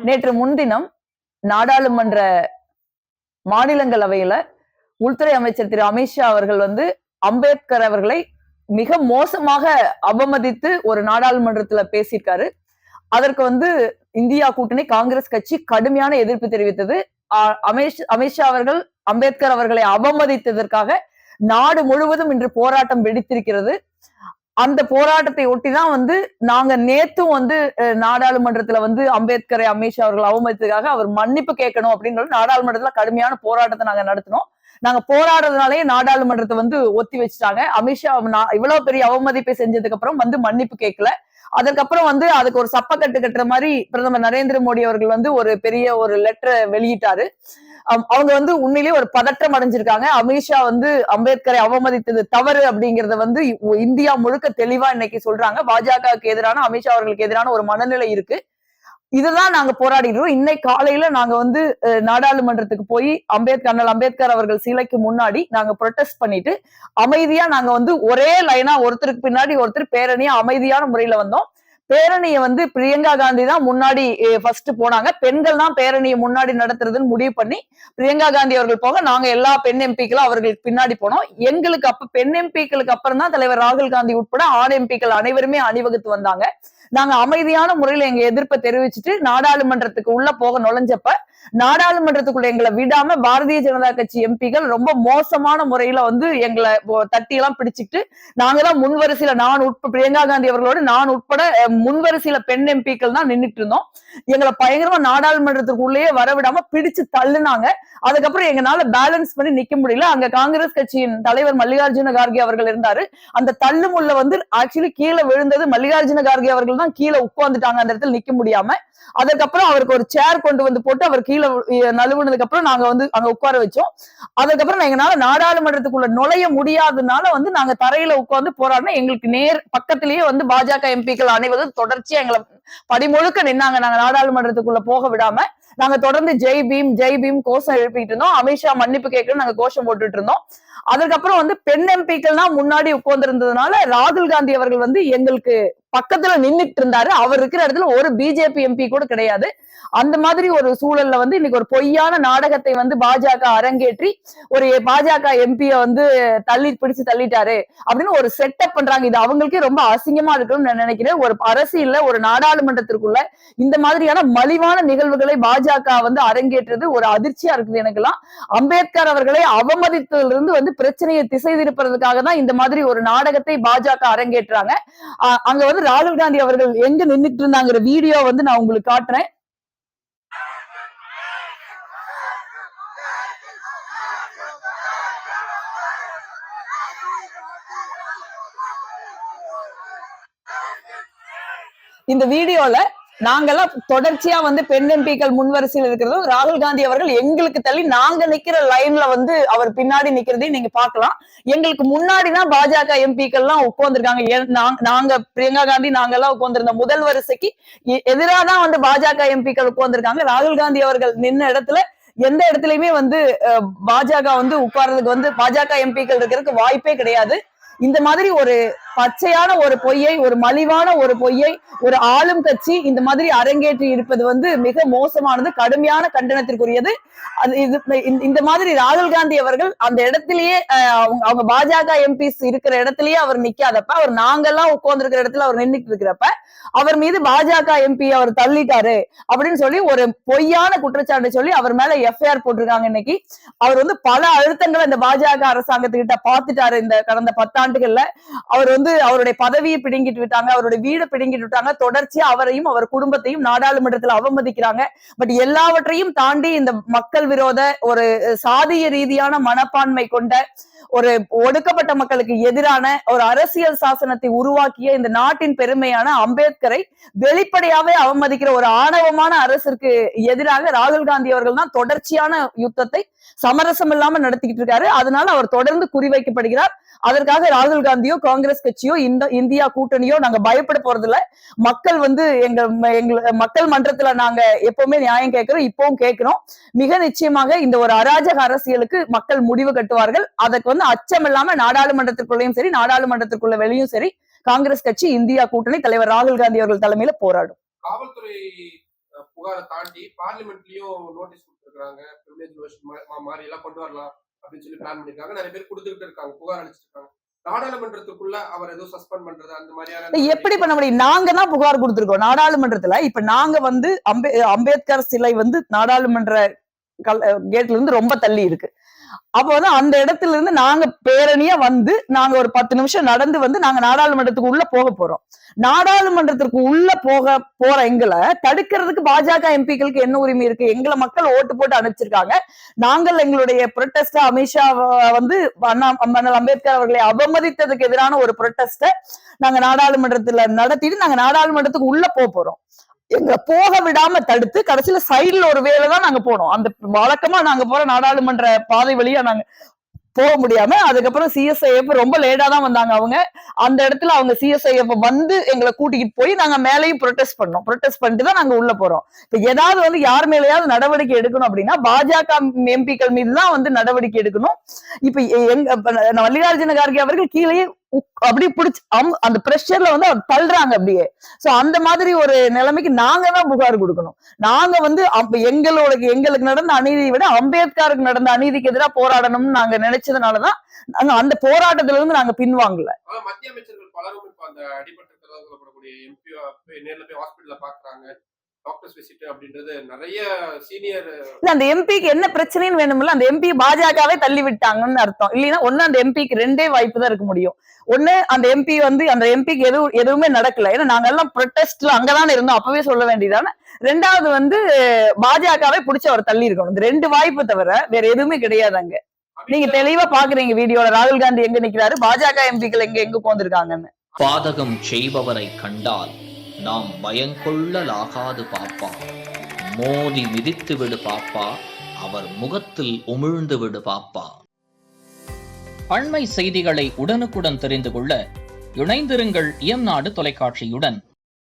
நேற்று முன்தினம் நாடாளுமன்ற மாநிலங்களவையில உள்துறை அமைச்சர் திரு அமித்ஷா அவர்கள் அம்பேத்கர் அவர்களை மிக மோசமாக அவமதித்து ஒரு நாடாளுமன்றத்துல பேசியிருக்காரு. அதற்கு இந்தியா கூட்டணி காங்கிரஸ் கட்சி கடுமையான எதிர்ப்பு தெரிவித்தது. அமித்ஷா அவர்கள் அம்பேத்கர் அவர்களை அவமதித்ததற்காக நாடு முழுவதும் இன்று போராட்டம் வெடித்திருக்கிறது. அந்த போராட்டத்தை ஒட்டிதான் நாங்க நேத்தும் நாடாளுமன்றத்துல அம்பேத்கரை அமித்ஷா அவர்கள் அவமதித்ததுக்காக அவர் மன்னிப்பு கேட்கணும் அப்படின்னு நாடாளுமன்றத்துல கடுமையான போராட்டத்தை நாங்க நடத்தினோம். நாங்க போராடுறதுனாலேயே நாடாளுமன்றத்தை ஒத்தி வச்சுட்டாங்க. அமித்ஷா இவ்வளவு பெரிய அவமதிப்பை செஞ்சதுக்கு அப்புறம் மன்னிப்பு கேட்கல. அதுக்கப்புறம் அதுக்கு ஒரு சப்பக்கட்டு கட்டுற மாதிரி பிரதமர் நரேந்திர மோடி அவர்கள் ஒரு பெரிய ஒரு லெட்டரை வெளியிட்டாரு. அவங்க உண்மையிலேயே ஒரு பதற்றம் அடைஞ்சிருக்காங்க. அமித்ஷா அம்பேத்கரை அவமதித்தது தவறு அப்படிங்கறத இந்தியா முழுக்க தெளிவா இன்னைக்கு சொல்றாங்க. பாஜகவுக்கு எதிரான அமித்ஷா அவர்களுக்கு எதிரான ஒரு மனநிலை இருக்கு. இதுதான் நாங்க போராடிடுறோம். இன்னைக்கு காலையில நாங்க நாடாளுமன்றத்துக்கு போய் அண்ணல் அம்பேத்கர் அவர்கள் சிலைக்கு முன்னாடி நாங்க ப்ரொடெஸ்ட் பண்ணிட்டு அமைதியா நாங்க ஒரே லைனா ஒருத்தருக்கு பின்னாடி ஒருத்தர் பேரணியா அமைதியான முறையில வந்தோம். பேரணியை பிரியங்கா காந்தி தான் முன்னாடி ஃபர்ஸ்ட் போனாங்க. பெண்கள் தான் பேரணியை முன்னாடி நடத்துறதுன்னு முடிவு பண்ணி பிரியங்கா காந்தி அவர்கள் போக நாங்க எல்லா பெண் எம்பிக்களும் அவர்களுக்கு பின்னாடி போனோம். எங்களுக்கு பெண் எம்பிக்களுக்கு அப்புறம் தான் தலைவர் ராகுல் காந்தி உட்பட ஆண் எம்பிக்கள் அனைவருமே அணிவகுத்து வந்தாங்க. நாங்க அமைதியான முறையில எங்க எதிர்ப்பை தெரிவிச்சுட்டு நாடாளுமன்றத்துக்கு உள்ள போக நுழைஞ்சப்ப நாடாளுமன்றத்துக்குள்ள எங்களை விடாம பாரதிய ஜனதா கட்சி எம்பிகள் ரொம்ப மோசமான முறையில எங்களை தட்டி எல்லாம் பிடிச்சிட்டு நாங்கதான் முன்வரிசையில பிரியங்கா காந்தி அவர்களோடு நான் உட்பட முன்வரிசையில பெண் எம்பிக்கள் தான் நின்றுட்டு இருந்தோம். எங்களை பயங்கரமா நாடாளுமன்றத்துக்குள்ளேயே வரவிடாம பிடிச்சு தள்ளுனாங்க. அதுக்கப்புறம் எங்களால பேலன்ஸ் பண்ணி நிக்க முடியல. அங்க காங்கிரஸ் கட்சியின் தலைவர் மல்லிகார்ஜுன கார்கே அவர்கள் இருந்தாரு. அந்த தள்ளு முள்ள ஆக்சுவலி கீழே விழுந்தது மல்லிகார்ஜுன கார்கே அவர்கள் தான் கீழே உட்கார்ந்துட்டாங்க அந்த இடத்துல நிக்க முடியாம. அதுக்கப்புறம் அவருக்கு ஒரு சேர் கொண்டு போட்டு அவர் கீழே நழுவுனதுக்கு அப்புறம் நாங்க அங்க உட்கார வச்சோம். அதுக்கப்புறம் எங்களால நாடாளுமன்றத்துக்குள்ள நுழைய முடியாதனால நாங்க தரையில உட்கார்ந்து போராடினா எங்களுக்கு நேர் பக்கத்திலேயே பாஜக எம்பிக்கள் அனைவரும் தொடர்ச்சியா எங்களை படிமுழுக்க நின்னாங்க. நாங்க நாடாளுமன்றத்துக்குள்ள போக விடாம நாங்க தொடர்ந்து ஜெய் பீம் கோஷம் எழுப்பிட்டு இருந்தோம். அமித்ஷா மன்னிப்பு கேட்கணும் நாங்க கோஷம் போட்டுட்டு இருந்தோம். அதுக்கப்புறம் பெண் எம்பிக்கள் தான் முன்னாடி உட்கார்ந்து இருந்ததுனால ராகுல் காந்தி அவர்கள் எங்களுக்கு பக்கத்துல நின்னுட்டு இருந்தாரு. அவர் இருக்கிற இடத்துல ஒரு பிஜேபி எம்பி கூட கிடையாது. அந்த மாதிரி ஒரு சூழல்ல இன்னைக்கு ஒரு பொய்யான நாடகத்தை பாஜக அரங்கேற்றி ஒரு பாஜக எம்பிய பிடிச்சு தள்ளிட்டாரு அப்படின்னு ஒரு செட்டப் பண்றாங்க. இது அவங்களுக்கே ரொம்ப அசிங்கமா இருக்குன்னு நான் நினைக்கிறேன். ஒரு அரசியல்ல ஒரு நாடாளுமன்றத்திற்குள்ள இந்த மாதிரியான மலிவான நிகழ்வுகளை பாஜக அரங்கேற்றது ஒரு அதிர்ச்சியா இருக்குது எனக்குலாம். அம்பேத்கர் அவர்களை அவமதித்ததிலிருந்து பிரச்சனையை திசை திருப்பதற்காக தான் இந்த மாதிரி ஒரு நாடகத்தை பாஜக அரங்கேற்றாங்க. அங்க ராகுல் காந்தி அவர்கள் எங்க நின்றுட்டு இருந்தாங்கிற வீடியோ நான் உங்களுக்கு காட்டுறேன். இந்த வீடியோல நாங்கெல்லாம் தொடர்ச்சியா பெண் எம்பிக்கள் முன்வரிசையில் இருக்கிறதும் ராகுல் காந்தி அவர்கள் எங்களுக்கு தள்ளி நாங்க நிக்கிற லைன்ல அவர் பின்னாடி நிக்கிறதையும் நீங்க பாக்கலாம். எங்களுக்கு முன்னாடிதான் பாஜக எம்பிக்கள் எல்லாம் உட்கார்ந்துருக்காங்க. நாங்க பிரியங்கா காந்தி நாங்கெல்லாம் உட்கார்ந்திருந்த முதல் வரிசைக்கு எதிராதான் பாஜக எம்பிக்கள் உட்கார்ந்துருக்காங்க. ராகுல் காந்தி அவர்கள் நின்ன இடத்துல எந்த இடத்துலயுமே பாஜக உட்கார்றதுக்கு பாஜக எம்பிக்கள் இருக்கிறதுக்கு வாய்ப்பே கிடையாது. இந்த மாதிரி ஒரு பச்சையான ஒரு பொய்யை, ஒரு மலிவான ஒரு பொய்யை ஒரு ஆளும் கட்சி இந்த மாதிரி அரங்கேற்றி இருப்பது மிக மோசமானது, கடுமையான கண்டனத்திற்குரியது. இந்த மாதிரி ராகுல் காந்தி அவர்கள் அந்த இடத்திலேயே அவங்க பாஜக எம்பிஸ் இருக்கிற இடத்திலேயே அவர் நிக்காதப்ப, அவர் நாங்கெல்லாம் உட்கார்ந்து இருக்கிற இடத்துல அவர் நின்றுட்டு இருக்கிறப்ப அவர் மீது பாஜக எம்பி அவர் தள்ளிட்டாரு அப்படின்னு சொல்லி ஒரு பொய்யான குற்றச்சாட்டை சொல்லி அவர் மேல எஃப்ஐஆர் போட்டிருக்காங்க. இன்னைக்கு அவர் பல அழுத்தங்களை இந்த பாஜக அரசாங்கத்துக்கிட்ட பார்த்துட்டாரு. இந்த கடந்த 10 ஆண்டுகள்ல அவர் அவருடைய பதவியை பிடுங்கிட்டு விட்டாங்க, அவருடைய வீடை பிடுங்கிட்டு விட்டாங்க. தொடர்ச்சியா அவரையும் அவர் குடும்பத்தையும் நாடாளுமன்றத்தில் அவமதிக்கிறாங்க. பட் எல்லாவற்றையும் தாண்டி இந்த மக்கள் விரோத ஒரு சாதிய ரீதியான மனப்பான்மை கொண்ட ஒரு ஒடுக்கப்பட்ட மக்களுக்கு எதிரான ஒரு அரசியல் சாசனத்தை உருவாக்கிய இந்த நாட்டின் பெருமையான அம்பேத்கரை வெளிப்படையாவே அவமதிக்கிற ஒரு ஆணவமான அரசிற்கு எதிராக ராகுல் காந்தி அவர்கள் தான் தொடர்ச்சியான யுத்தத்தை சமரசம் இல்லாம நடத்திக்கிட்டு இருக்காரு. அதனால அவர் தொடர்ந்து குறிவைக்கப்படுகிறார். அதற்காக ராகுல் காந்தியோ காங்கிரஸ் கட்சியோ இந்தியா கூட்டணியோ நாங்க பயப்பட போறது இல்ல. மக்கள் எங்க மக்கள் மன்றத்துல நாங்க எப்பவுமே நியாயம் கேட்கிறோம், இப்பவும் கேட்கிறோம். மிக நிச்சயமாக இந்த ஒரு அராஜக அரசியலுக்கு மக்கள் முடிவு கட்டுவார்கள். அதற்கு அச்சம் இல்லாம நாடாளுமன்றத்திற்குள்ளேயும் சரி நாடாளுமன்றத்திற்குள்ள வெளியும் சரி காங்கிரஸ் கட்சி இந்தியா கூட்டணி தலைவர் ராகுல் காந்தி அவர்கள் தலைமையில போராடும். காவல்துறை புகாரை தாண்டி பார்லிமெண்ட்லயும் நோட்டீஸ் கொடுத்துருக்காங்க, மாதிரி எல்லாம் கொண்டு வரலாம் அப்படின்னு சொல்லி பிளான் பண்ணிருக்காங்க. நிறைய பேர் கொடுத்துக்கிட்டு இருக்காங்க, புகார் அளிச்சிட்டு இருக்காங்க. நாடாளுமன்றத்துக்குள்ள அவர் ஏதோ சஸ்பெண்ட் பண்றது அந்த மாதிரியான எப்படி பண்ண முடியும்? நாங்க தான் புகார் கொடுத்திருக்கோம் நாடாளுமன்றத்துல. இப்ப நாங்க வந்து அம்பேத்கர் சிலை வந்து நாடாளுமன்ற கேட்ல இருந்து ரொம்ப தள்ளி இருக்கு. அப்ப வந்து அந்த இடத்துல இருந்து நாங்க பேரணியா வந்து நாங்க ஒரு 10 நிமிஷம் நடந்து வந்து நாங்க நாடாளுமன்றத்துக்கு உள்ள போக போறோம். நாடாளுமன்றத்திற்கு உள்ள போற எங்களை தடுக்கிறதுக்கு பாஜக எம்பிக்களுக்கு என்ன உரிமை இருக்கு? எங்களை மக்கள் ஓட்டு போட்டு அனுப்பிச்சிருக்காங்க. நாங்கள் எங்களுடைய புரொட்டஸ்ட அமித்ஷா வந்து அண்ணல் அம்பேத்கர் அவர்களை அவமதித்ததுக்கு எதிரான ஒரு புரொட்டஸ்ட நாங்க நாடாளுமன்றத்துல நடத்திட்டு நாங்க நாடாளுமன்றத்துக்கு உள்ள போறோம். எங்க போக விடாம தடுத்து கடைசியில சைடுல ஒரு வேலை தான் நாங்க போனோம். அந்த வழக்கமா நாங்க போற நாடாளுமன்ற பாதை வழியா நாங்க போக முடியாம அதுக்கப்புறம் சிஎஸ்ஐஎஃப் ரொம்ப லேட்டா தான் வந்தாங்க. அவங்க அந்த இடத்துல அவங்க சிஎஸ்ஐஎஃப் வந்து எங்களை கூட்டிக்கிட்டு போய் நாங்க மேலேயும் ப்ரொடெஸ்ட் பண்ணோம். ப்ரொடெஸ்ட் பண்ணிட்டு தான் நாங்க உள்ள போறோம். இப்ப ஏதாவது வந்து யார் மேலேயாவது நடவடிக்கை எடுக்கணும் அப்படின்னா பாஜக எம்பிக்கள் மீதுதான் வந்து நடவடிக்கை எடுக்கணும். இப்ப மல்லிகார்ஜுன கார்கே அவர்கள் கீழே அப்படி பிடிச்சு அந்த பிரஷர்ல வந்து அவர் தள்ளுறாங்க அப்படியே. சோ அந்த மாதிரி ஒரு நிலைமைக்கு நாங்க தான் புகார் கொடுக்கணும். நாங்க வந்து எங்களுக்கு நடந்த அநீதியை விட அம்பேத்கருக்கு நடந்த அநீதிக்கு எதிராக போராடணும்னு நாங்க நினைச்சதுனாலதான் நாங்க அந்த போராட்டத்துல இருந்து நாங்க பின்வாங்கல. மத்திய அமைச்சர்கள் பலரும் இப்ப அந்த அடிபட்ட எம்பி நேர்ல போய் ஹாஸ்பிட்டல்ல பாக்குறாங்க, டாக்டர்ஸ் விசிட் அப்படின்றது நிறைய சீனியர். அந்த எம்பிக்கு என்ன பிரச்சனைன்னு வேணும்ல, அந்த எம்பி பாஜகவே தள்ளி விட்டாங்கன்னு அர்த்தம். இல்லைன்னா ஒண்ணு அந்த எம்பிக்கு 2 வாய்ப்பு தான் இருக்க முடியும். ஒண்ணு அந்த எம்பி வந்து அந்த எம்பிக்கு எதுவுமே நடக்கல, ஏன்னா நாங்க எல்லாம் ப்ரொடெஸ்ட்ல அங்கதானே இருந்தோம், அப்பவே சொல்ல வேண்டியதானே. 2வது வந்து பாஜகவே பிடிச்ச அவர் தள்ளி இருக்கணும். இந்த 2 வாய்ப்பு தவிர வேற எதுவுமே கிடையாது அங்க. நீங்க தெளிவா பாக்குறீங்க வீடியோல ராகுல் காந்தி எங்க நிக்கிறாரு, பாஜக எம்பிக்கள் எங்க உட்கார்ந்திருக்காங்கன்னு. பாதகம் செய்பவரை கண்டால் நாம் பயங்கொள்ளலாகாது பாப்பா, மோதி மிதித்து விடு பாப்பா, அவர் முகத்தில் உமிழ்ந்து விடு பாப்பா. அண்மை செய்திகளை உடனுக்குடன் தெரிந்து கொள்ள இணைந்திருங்கள் இயம்நாடு தொலைக்காட்சியுடன்.